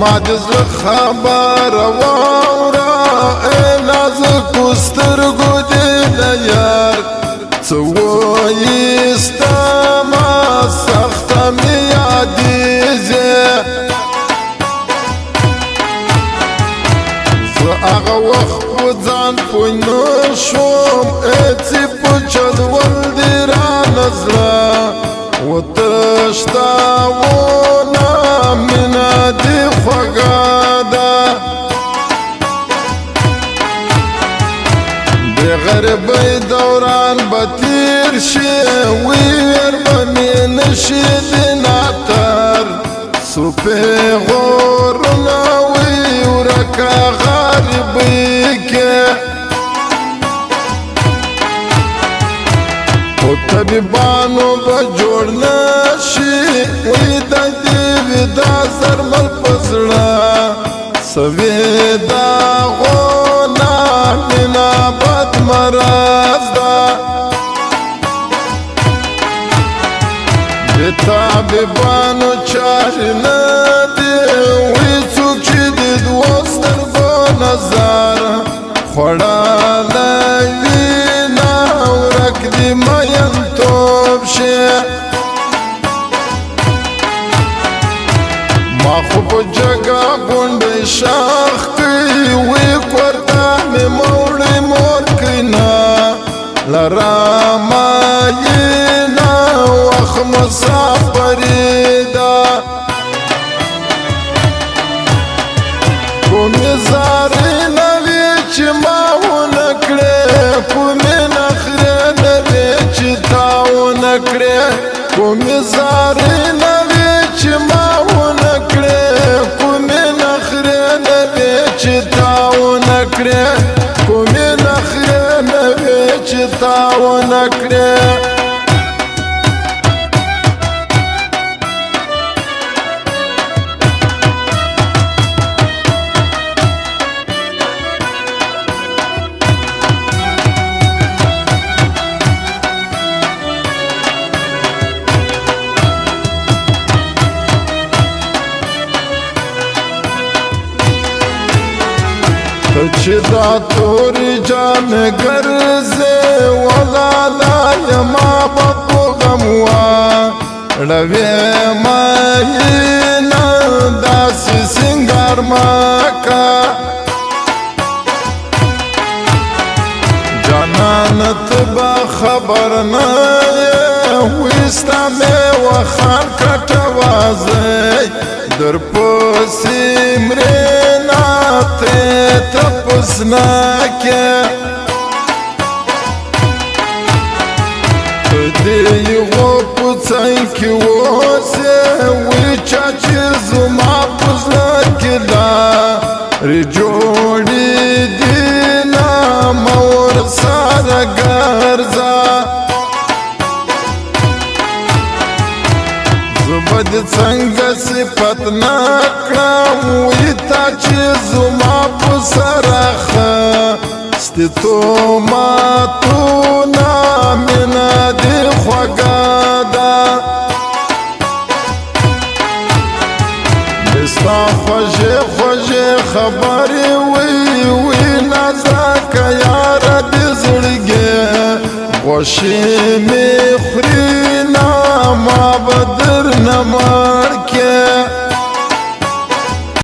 ما د زړه خبره واوره ای نازکو سترګو دې د یار څه وایي ستما سخته مې یادېږي زه هغه وخت په ځان پوه نه شوم ای چې په چلول دې رانه زړه وتښتاونه مینه دې خوږه ده د غریبۍ دوران به تېر شي ویر به مې نه شي د ناتر څو پېغورونه وي ورکه غریبۍ کې خو طبیبانو به جوړ نه شي وی د دې وي دا زرمل په زړه سوي داغونه مینه بد مرض ده د طبیبانو چارې نه دي وی څوک چې د دوو سترګو نظر خوړلی وي نه ورک دي مینتوب شي ما خو په جګه غونډۍ شاخ کوي وی کورته مې موړی مور کوي نه لرمه یې نه وخت مسافري ده کومې زارې نه وي چې ما ونه کړې کومې نخرې نه وي چې تا ونه کړې کومې زارې نه وي چې ما ونه کړې کومې نخرې نه وي چې تا ونه کړې کومې نخرې نه وي چې تا ونه کړې چې دا تورې جامې ګرځې ولالا یما به په غم واړوې مینه داسې سینګار مه که جانانه ته به خبر نه یې وی ستا مې وخان کټه وازی در پسې مرې ته تپس نکه دې یو په ځای کې اوسې وی چا چې زما په زړه کې لارې جوړې دي نه مه ورسره ګرځه زه به دې څنګه صفت نه کړم وی تا چې زما په سره ښه تهمتونه مینه دې خوږه ده د ستا خوږې خوږې خبرې وی نازکه یاره د زړګي غوښې مې خوري نه ما به درنه